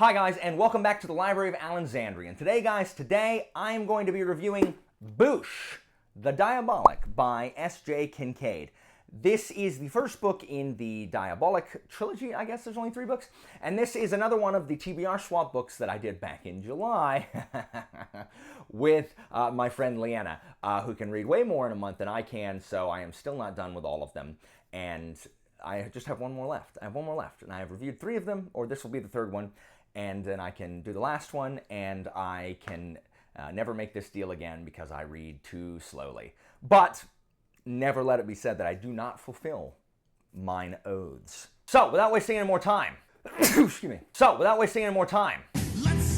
Hi guys, and welcome back to the Library of Alexandria. And today I'm going to be reviewing Boosh, the Diabolic by SJ Kincaid. This is the first book in the Diabolic trilogy, I guess there's only 3 books. And this is another one of the TBR swap books that I did back in July with my friend Leanna, who can read way more in a month than I can, so I am still not done with all of them. And I just have one more left. I have one more left, and I have reviewed 3 of them, or this will be the 3rd one. And then I can do the last one, and I can never make this deal again because I read too slowly. But never let it be said that I do not fulfill mine oaths. So, without wasting any more time, excuse me. Let's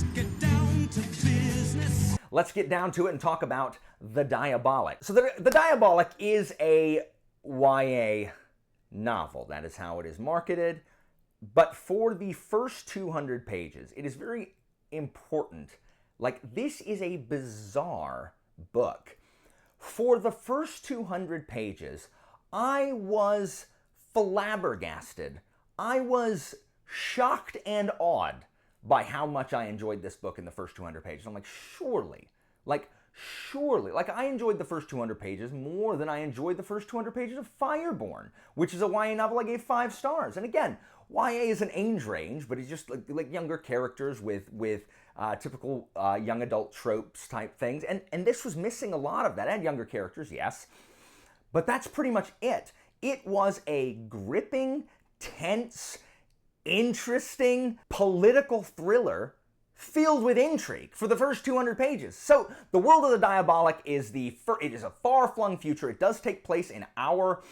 get down to business. Let's get down to it and talk about The Diabolic. So, the Diabolic is a YA novel. That is how it is marketed. But for the first 200 pages, it is very important. Like, this is a bizarre book. For the first 200 pages, I was flabbergasted. I was shocked and awed by how much I enjoyed this book in the first 200 pages. I'm like, surely, I enjoyed the first 200 pages more than I enjoyed the first 200 pages of Fireborn, which is a YA novel I gave 5 stars. And again, YA is an age range, but it's just like younger characters with typical young adult tropes type things. And this was missing a lot of that. It had younger characters, yes, but that's pretty much it. It was a gripping, tense, interesting political thriller filled with intrigue for the first 200 pages. So the world of the Diabolic is it is a far-flung future. It does take place in our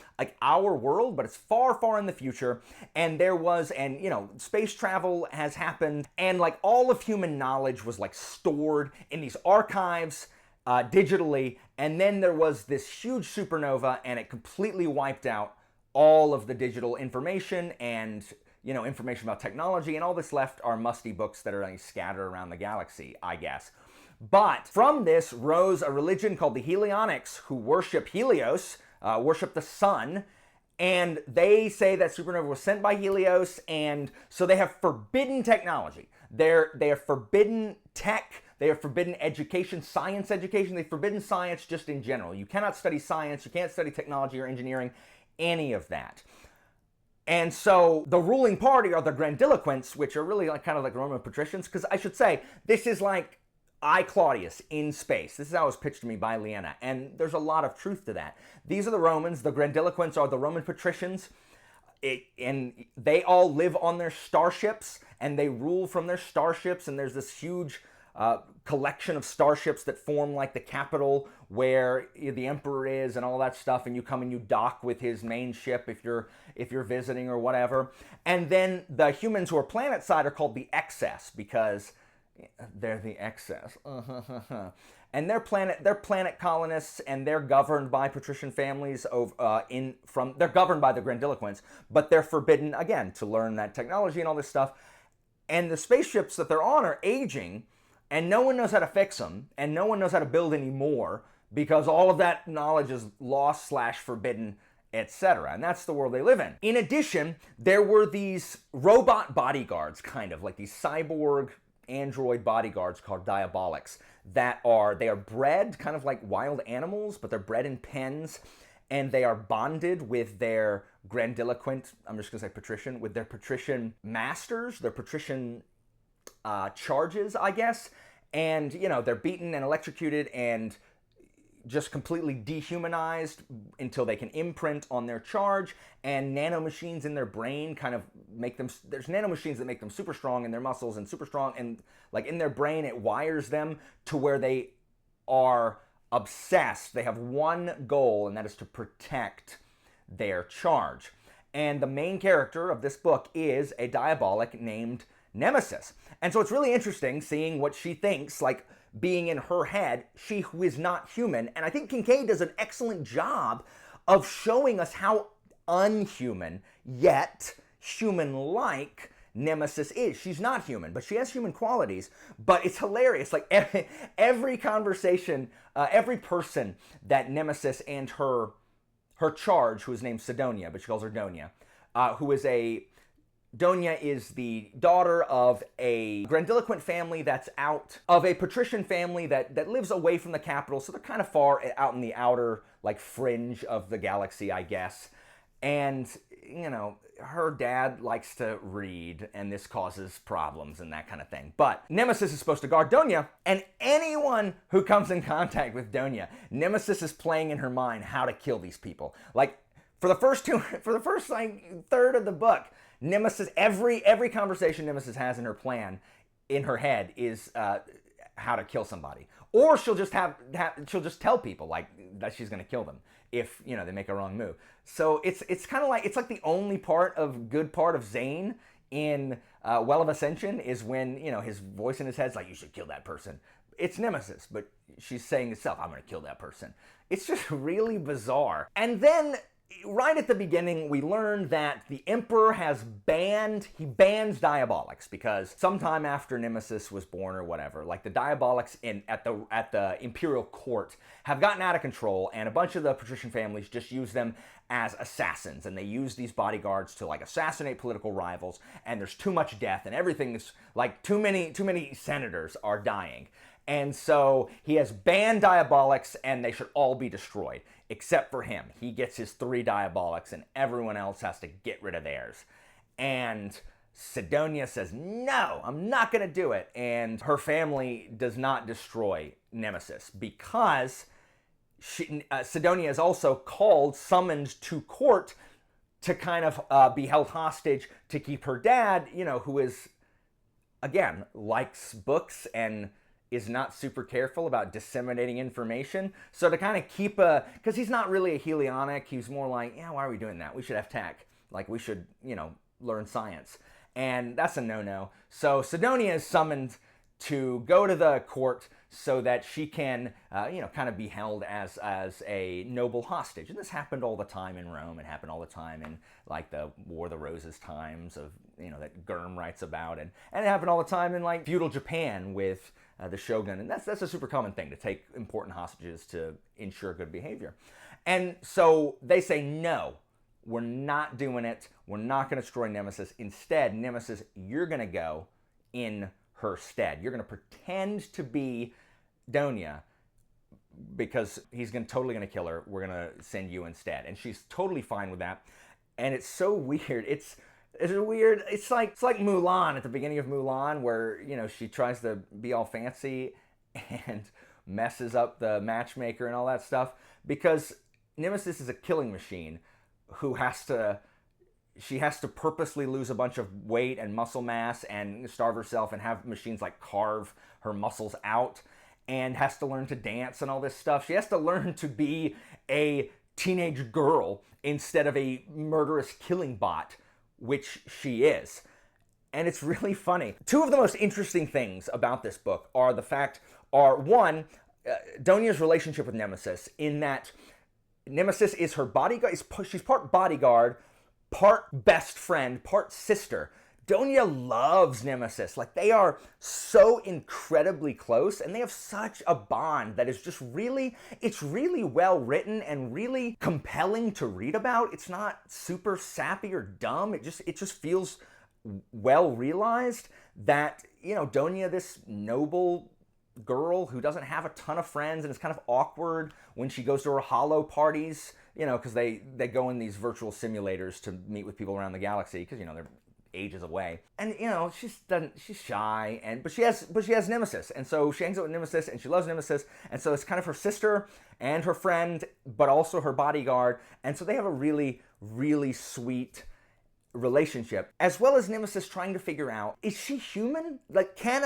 world, but it's far, far in the future. And space travel has happened, and all of human knowledge was stored in these archives digitally. And then there was this huge supernova, and it completely wiped out all of the digital information and information about technology, and all that's left are musty books that are scattered around the galaxy, I guess. But from this rose a religion called the Helionics, who worship Helios, worship the sun, and they say that supernova was sent by Helios, and so they have forbidden technology. They have forbidden tech, they have forbidden education, science education, they've forbidden science just in general. You cannot study science, you can't study technology or engineering, any of that. And so the ruling party are the grandiloquents, which are really kind of like Roman patricians, because I should say, this is like Claudius in space. This is how it was pitched to me by Leanna, and there's a lot of truth to that. These are the Romans. The grandiloquents are the Roman patricians, and they all live on their starships, and they rule from their starships, and there's this huge collection of starships that form the capital where the emperor is and all that stuff, and you come and you dock with his main ship if you're visiting or whatever. And then the humans who are planet side are called the excess because they're the excess. And they're planet colonists, and they're governed by patrician families they're governed by the grandiloquents, but they're forbidden again to learn that technology and all this stuff. And the spaceships that they're on are aging, and no one knows how to fix them, and no one knows how to build any more because all of that knowledge is lost/forbidden, etc. And that's the world they live in. In addition, there were these robot bodyguards, kind of like these cyborg android bodyguards called Diabolics they are bred kind of like wild animals, but they're bred in pens, and they are bonded with their grandiloquent, I'm just going to say patrician, with their patrician masters, their patrician charges, I guess, and they're beaten and electrocuted and just completely dehumanized until they can imprint on their charge, and nanomachines in their brain kind of make them, there's nanomachines that make them super strong in their muscles and super strong, and in their brain it wires them to where they are obsessed. They have one goal, and that is to protect their charge. And the main character of this book is a Diabolic named Nemesis. And so it's really interesting seeing what she thinks, being in her head, she who is not human. And I think Kincaid does an excellent job of showing us how unhuman, yet human-like, Nemesis is. She's not human, but she has human qualities. But it's hilarious. Every conversation, every person that Nemesis and her charge, who is named Sidonia, but she calls her Donia, who is a Donia is the daughter of a grandiloquent family that's out of a patrician family that lives away from the capital, so they're kind of far out in the outer, like, fringe of the galaxy, I guess. And, you know, her dad likes to read, and this causes problems and that kind of thing. But Nemesis is supposed to guard Donia, and anyone who comes in contact with Donia, Nemesis is playing in her mind how to kill these people. Like, for the first like third of the book, Nemesis, every conversation Nemesis has in her plan, in her head, is how to kill somebody, or she'll just she'll just tell people like that she's going to kill them if, you know, they make a wrong move. So it's kind of like, it's like the only good part of Zane in Well of Ascension is when, you know, his voice in his head's like, you should kill that person. It's Nemesis, but she's saying to herself, I'm going to kill that person. It's just really bizarre. And then right at the beginning, we learn that the Emperor bans Diabolics, because sometime after Nemesis was born or whatever, like, the Diabolics at the Imperial Court have gotten out of control, and a bunch of the patrician families just use them as assassins, and they use these bodyguards to, like, assassinate political rivals, and there's too much death, and everything's like, too many senators are dying. And so he has banned Diabolics, and they should all be destroyed, except for him. He gets his 3 Diabolics, and everyone else has to get rid of theirs. And Sidonia says, no, I'm not going to do it. And her family does not destroy Nemesis, because Sidonia is also summoned to court to kind of be held hostage to keep her dad, you know, who is, again, likes books and is not super careful about disseminating information. So to kind of keep because he's not really a helionic, he's more like, yeah, why are we doing that? We should have tech. Like, we should, you know, learn science. And that's a no-no. So Sidonia is summoned to go to the court so that she can, you know, kind of be held as a noble hostage. And this happened all the time in Rome. It happened all the time in, like, the War of the Roses times of, you know, that Gurm writes about. And it happened all the time in, like, feudal Japan with the shogun. And that's a super common thing, to take important hostages to ensure good behavior. And so they say, no, we're not doing it. We're not going to destroy Nemesis. Instead, Nemesis, you're going to go in her stead. You're going to pretend to be Donia, because he's totally going to kill her. We're going to send you instead. And she's totally fine with that. And it's so weird. It's weird. It's like Mulan at the beginning of Mulan, where, you know, she tries to be all fancy and messes up the matchmaker and all that stuff, because Nemesis is a killing machine who she has to purposely lose a bunch of weight and muscle mass and starve herself and have machines like carve her muscles out, and has to learn to dance and all this stuff. She has to learn to be a teenage girl instead of a murderous killing bot, which she is. And it's really funny. 2 of the most interesting things about this book are one, Donia's relationship with Nemesis, in that Nemesis is her bodyguard. She's part bodyguard, part best friend, part sister. Donia loves Nemesis. Like, they are so incredibly close, and they have such a bond that is just really, it's really well written and really compelling to read about. It's not super sappy or dumb. It just feels well realized that, you know, Donia, this noble girl who doesn't have a ton of friends and is kind of awkward when she goes to her hollow parties, you know, because they go in these virtual simulators to meet with people around the galaxy, because, you know, they're ages away. And, you know, she's shy, but she has Nemesis, and so she hangs out with Nemesis, and she loves Nemesis, and so it's kind of her sister and her friend, but also her bodyguard, and so they have a really, really sweet relationship, as well as Nemesis trying to figure out, is she human? Like, can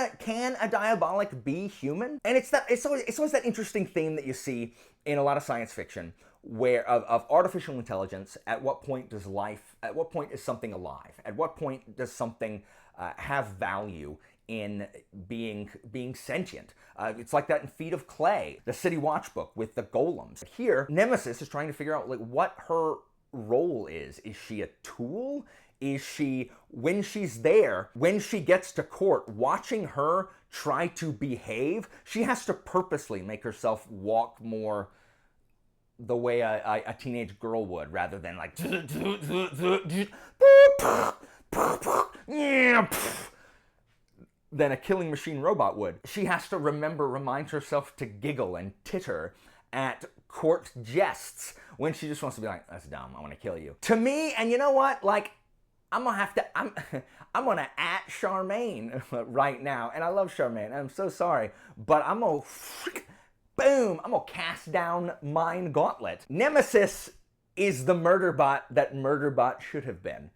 a Diabolic be human? And it's always that interesting theme that you see in a lot of science fiction, where of artificial intelligence. At what point is something alive? At what point does something have value in being sentient? It's like that in Feet of Clay, the City Watch book with the golems. Here, Nemesis is trying to figure out, like, what her role is. Is she a tool? Is she, when she's there, when she gets to court, watching her try to behave, she has to purposely make herself walk more the way a teenage girl would, rather than like than a killing machine robot would. She has to remind herself to giggle and titter at Court jests when she just wants to be like, that's dumb, I want to kill you. To me, and you know what, like, I'm gonna at Charmaine right now, and I love Charmaine, I'm so sorry, but I'm gonna boom, I'm gonna cast down Mine Gauntlet. Nemesis is the murder bot that Murderbot should have been.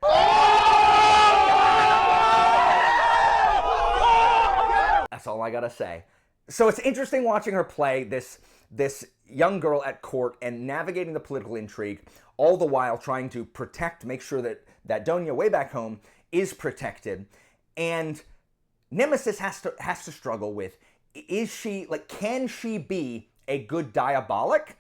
That's all I gotta say. So it's interesting watching her play this young girl at court and navigating the political intrigue, all the while trying to make sure that Donia way back home is protected. And Nemesis has to struggle with, can she be a good Diabolic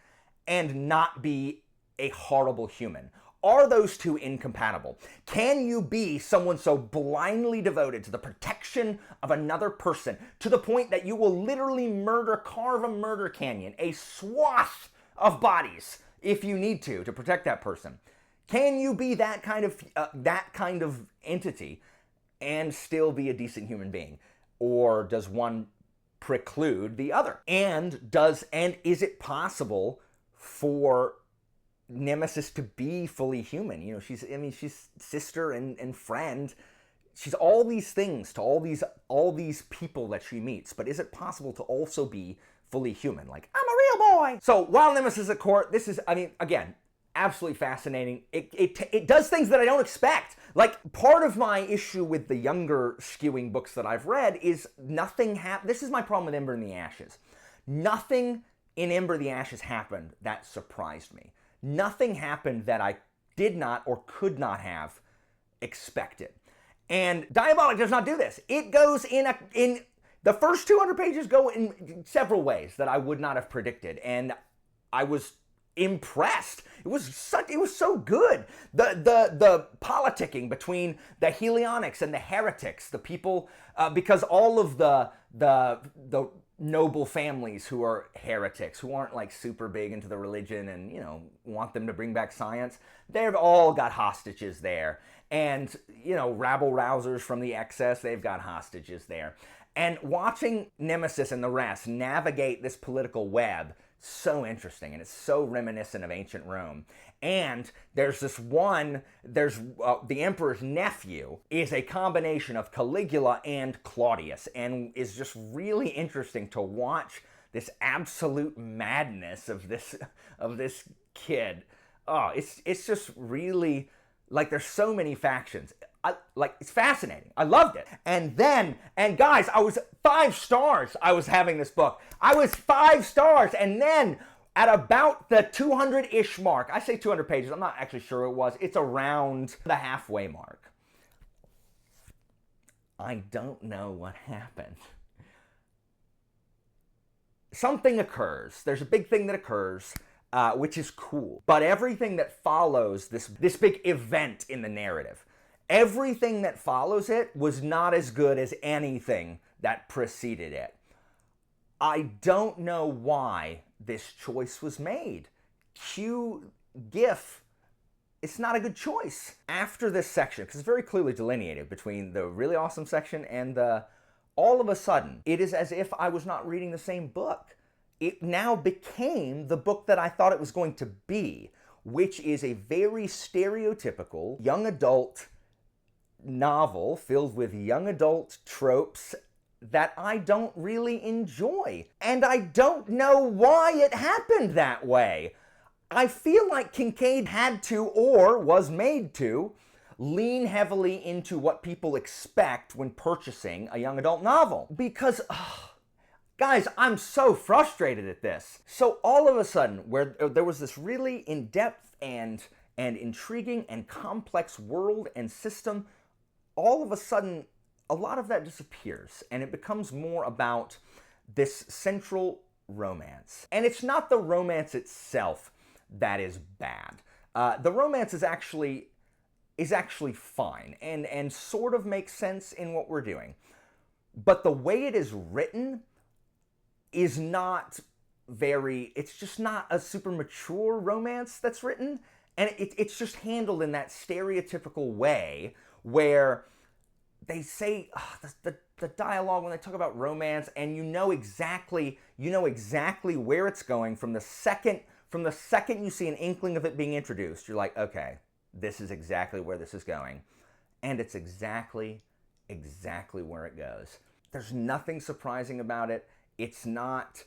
and not be a horrible human? Are those two incompatible? Can you be someone so blindly devoted to the protection of another person to the point that you will literally carve a murder canyon, a swath of bodies, if you need to protect that person? Can you be that kind of entity and still be a decent human being? Or does one preclude the other? And is it possible for Nemesis to be fully human? You know, she's sister and friend. She's all these things to all these people that she meets. But is it possible to also be fully human? Like, I'm a real boy. So while Nemesis is at court, this is, again, absolutely fascinating. It does things that I don't expect. Like, part of my issue with the younger skewing books that I've read is this is my problem with Ember in the Ashes. Nothing in Ember in the Ashes happened that surprised me. Nothing happened that I did not or could not have expected. And Diabolic does not do this. It goes in the first 200 pages go in several ways that I would not have predicted, and I was impressed. It was so good. The politicking between the Helionics and the heretics, the people, because all of the noble families who are heretics, who aren't like super big into the religion and, want them to bring back science, they've all got hostages there. And, rabble rousers from the excess, they've got hostages there. And watching Nemesis and the rest navigate this political web, so interesting, and it's so reminiscent of ancient Rome. And there's the emperor's nephew is a combination of Caligula and Claudius, and is just really interesting to watch this absolute madness of this kid. Oh, it's just really, like, there's so many factions. It's fascinating. I loved it. And guys, I was 5 stars. I was having this book. I was 5 stars. And then at about the 200-ish mark, I say 200 pages, I'm not actually sure it was. It's around the halfway mark. I don't know what happened. Something occurs. There's a big thing that occurs, which is cool. But everything that follows this big event in the narrative, everything that follows it was not as good as anything that preceded it. I don't know why this choice was made. GIF, it's not a good choice. After this section, because it's very clearly delineated between the really awesome section and all of a sudden, it is as if I was not reading the same book. It now became the book that I thought it was going to be, which is a very stereotypical young adult novel filled with young adult tropes that I don't really enjoy. And I don't know why it happened that way. I feel like Kincaid had to, or was made to, lean heavily into what people expect when purchasing a young adult novel. Because, guys, I'm so frustrated at this. So all of a sudden, where there was this really in-depth and intriguing and complex world and system, all of a sudden, a lot of that disappears, and it becomes more about this central romance. And it's not the romance itself that is bad. The romance is actually fine and sort of makes sense in what we're doing. But the way it is written is not it's just not a super mature romance that's written, and it's just handled in that stereotypical way where they say the dialogue when they talk about romance, and you know exactly where it's going from the second you see an inkling of it being introduced. You're like, okay, this is exactly where this is going, and it's exactly where it goes. There's nothing surprising about it. It's not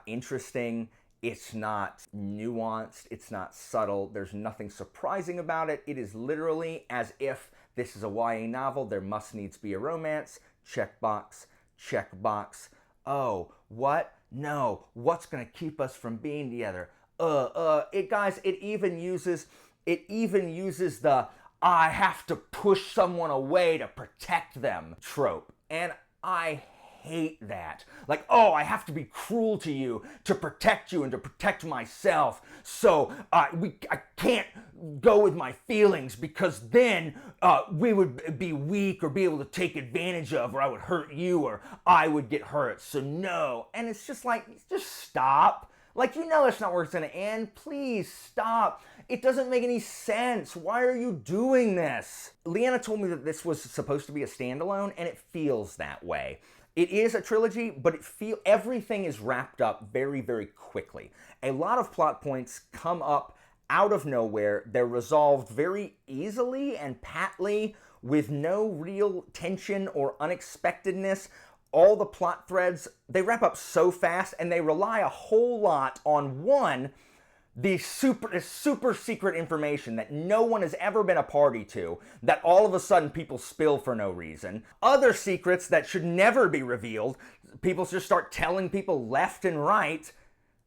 interesting. It's not nuanced. It's not subtle. There's nothing surprising about it. It is literally as if this is a YA novel. There must needs be a romance. Check box. Check box. Oh, what? No. What's gonna keep us from being together? It even uses the I have to push someone away to protect them trope. And I hate that. Like, oh, I have to be cruel to you to protect you and to protect myself. So I can't go with my feelings because then we would be weak or be able to take advantage of, or I would hurt you or I would get hurt. So no. And it's just like, just stop. Like, you know that's not where it's going to end. Please stop. It doesn't make any sense. Why are you doing this? Leanna told me that this was supposed to be a standalone, and it feels that way. It is a trilogy, but everything is wrapped up very, very quickly. A lot of plot points come up out of nowhere. They're resolved very easily and patly with no real tension or unexpectedness. All the plot threads, they wrap up so fast, and they rely a whole lot on this super secret information that no one has ever been a party to, that all of a sudden people spill for no reason. Other secrets that should never be revealed, people just start telling people left and right.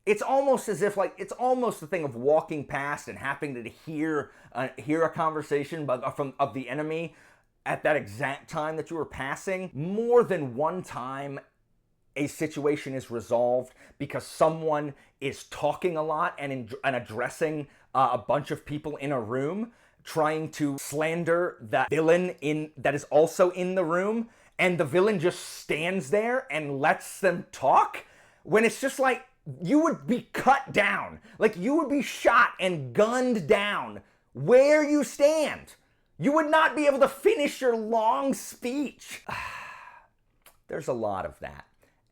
It's almost as if, like, it's almost the thing of walking past and happening to hear a conversation of the enemy at that exact time that you were passing. More than one time, a situation is resolved because someone is talking a lot and addressing a bunch of people in a room, trying to slander the villain that is also in the room, and the villain just stands there and lets them talk, when it's just like, you would be cut down. Like, you would be shot and gunned down where you stand. You would not be able to finish your long speech. There's a lot of that.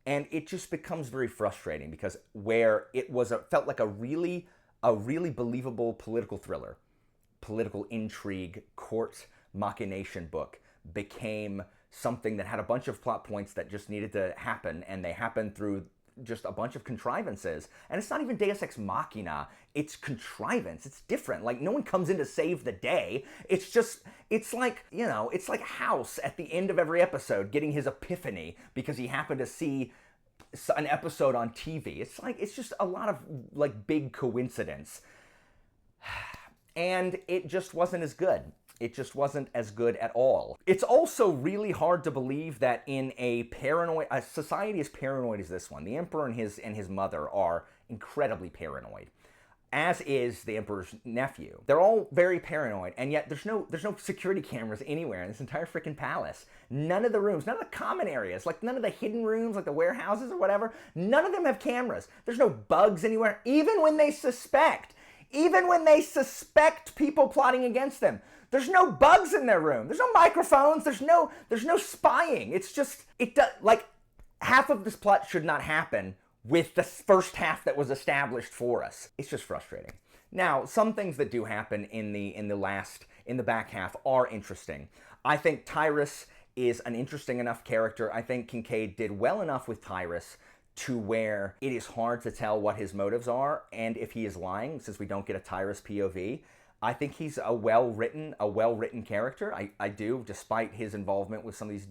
And it just becomes very frustrating because where it felt like a really believable political thriller, political intrigue, court machination book became something that had a bunch of plot points that just needed to happen, and they happened through just a bunch of contrivances. And it's not even Deus Ex Machina, it's contrivance. It's different. Like, no one comes in to save the day. It's like House at the end of every episode getting his epiphany because he happened to see an episode on TV. It's just a lot of like big coincidence. And it just wasn't as good. It just wasn't as good at all. It's also really hard to believe that in a society as paranoid as this one, the Emperor and his mother are incredibly paranoid, as is the Emperor's nephew. They're all very paranoid, and yet there's no security cameras anywhere in this entire freaking palace. None of the rooms, none of the common areas, like none of the hidden rooms, like the warehouses or whatever, none of them have cameras. There's no bugs anywhere, even when they suspect people plotting against them. There's no bugs in their room. There's no microphones. There's no spying. It's just, like, half of this plot should not happen with the first half that was established for us. It's just frustrating. Now, some things that do happen in the back half are interesting. I think Tyrus is an interesting enough character. I think Kincaid did well enough with Tyrus to where it is hard to tell what his motives are and if he is lying, since we don't get a Tyrus POV. I think he's a well-written character. I do, despite his involvement with some of these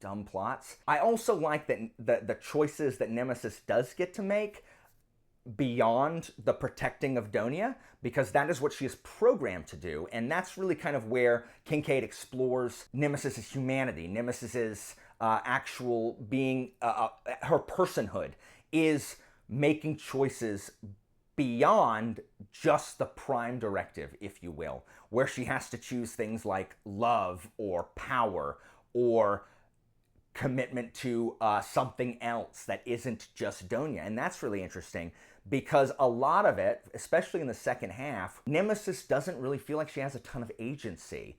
dumb plots. I also like that the choices that Nemesis does get to make beyond the protecting of Donia, because that is what she is programmed to do, and that's really kind of where Kincaid explores Nemesis's humanity, Nemesis's actual being, her personhood, is making choices beyond just the prime directive, if you will, where she has to choose things like love or power or commitment to something else that isn't just Donia. And that's really interesting because a lot of it, especially in the second half, Nemesis doesn't really feel like she has a ton of agency.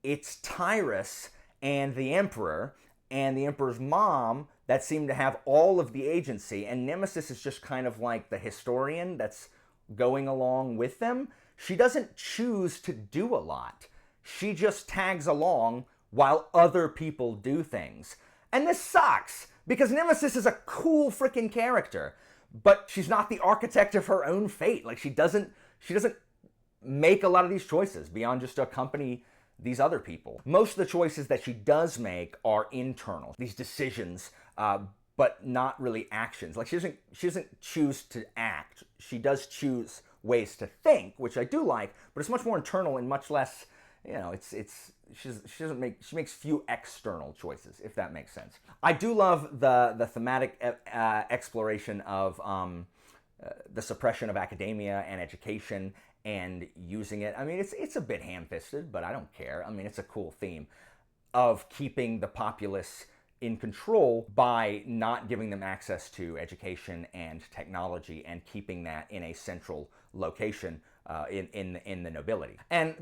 It's Tyrus and the Emperor's mom that seem to have all of the agency, and Nemesis is just kind of like the historian that's going along with them. She doesn't choose to do a lot. She just tags along while other people do things. And this sucks, because Nemesis is a cool freaking character, but she's not the architect of her own fate. Like, she doesn't make a lot of these choices beyond just to accompany these other people. Most of the choices that she does make are internal, these decisions, but not really actions. Like, she doesn't choose to act. She does choose ways to think, which I do like, but it's much more internal and much less, you know, she makes few external choices, if that makes sense. I do love the thematic exploration of the suppression of academia and education and using it. I mean, it's a bit ham-fisted, but I don't care. I mean, it's a cool theme of keeping the populace in control by not giving them access to education and technology and keeping that in a central location in the nobility. And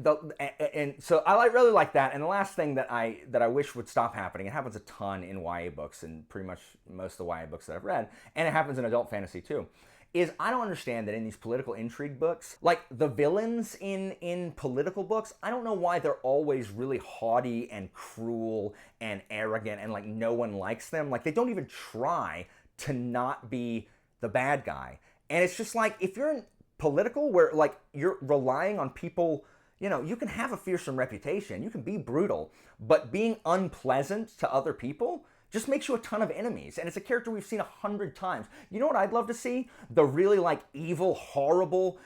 so I really like that. And the last thing that I wish would stop happening, it happens a ton in YA books and pretty much most of the YA books that I've read, and it happens in adult fantasy too, is I don't understand that in these political intrigue books, like the villains in political books, I don't know why they're always really haughty and cruel and arrogant and like no one likes them. Like, they don't even try to not be the bad guy. And it's just like, if you're in political where like you're relying on people, you know, you can have a fearsome reputation, you can be brutal, but being unpleasant to other people just makes you a ton of enemies. And it's a character we've seen 100 times. You know what I'd love to see? The really like evil, horrible,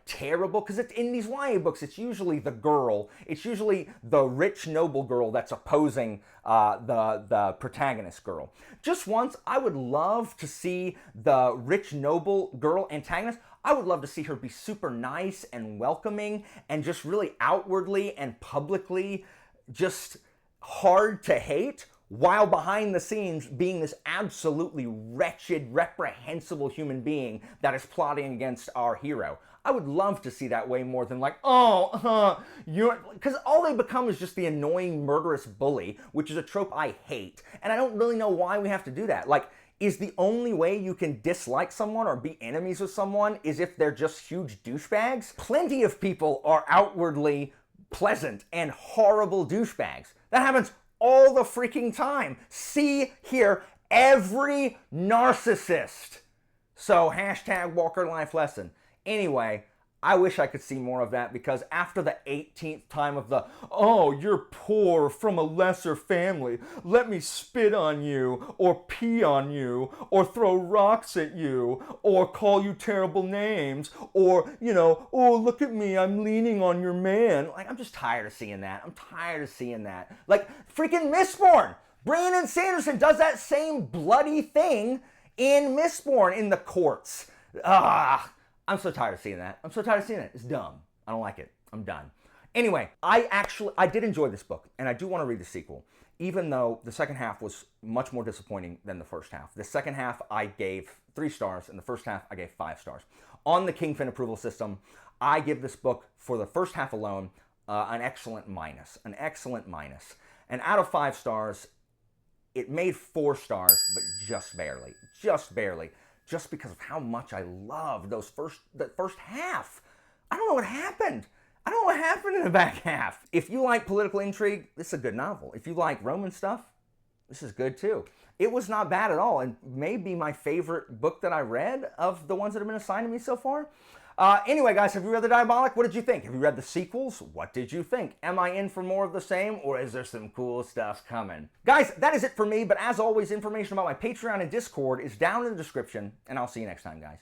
terrible, because in these YA books, it's usually the girl, it's usually the rich noble girl that's opposing the protagonist girl. Just once, I would love to see the rich noble girl antagonist. I would love to see her be super nice and welcoming and just really outwardly and publicly just hard to hate, while behind the scenes being this absolutely wretched, reprehensible human being that is plotting against our hero. I would love to see that way more than like, because all they become is just the annoying, murderous bully, which is a trope I hate. And I don't really know why we have to do that. Like, is the only way you can dislike someone or be enemies with someone is if they're just huge douchebags? Plenty of people are outwardly pleasant and horrible douchebags. That happens all the freaking time. See here, every narcissist. So hashtag Walker Life Lesson. Anyway, I wish I could see more of that, because after the 18th time of the, oh, you're poor from a lesser family, let me spit on you, or pee on you, or throw rocks at you, or call you terrible names, or, you know, oh, look at me, I'm leaning on your man. Like, I'm just tired of seeing that. I'm tired of seeing that. Like, freaking Mistborn. Brandon Sanderson does that same bloody thing in Mistborn in the courts. I'm so tired of seeing that. I'm so tired of seeing it. It's dumb. I don't like it. I'm done. Anyway, I did enjoy this book, and I do want to read the sequel, even though the second half was much more disappointing than the first half. The second half I gave 3 stars, and the first half I gave 5 stars. On the Kingfin approval system, I give this book, for the first half alone, an excellent minus. An excellent minus. And out of 5 stars, it made 4 stars, but just barely. Just barely. Just because of how much I loved the first half. I don't know what happened. I don't know what happened in the back half. If you like political intrigue, this is a good novel. If you like Roman stuff, this is good too. It was not bad at all, and may be my favorite book that I read of the ones that have been assigned to me so far. Anyway, guys, have you read The Diabolic? What did you think? Have you read the sequels? What did you think? Am I in for more of the same, or is there some cool stuff coming? Guys, that is it for me, but as always, information about my Patreon and Discord is down in the description, and I'll see you next time, guys.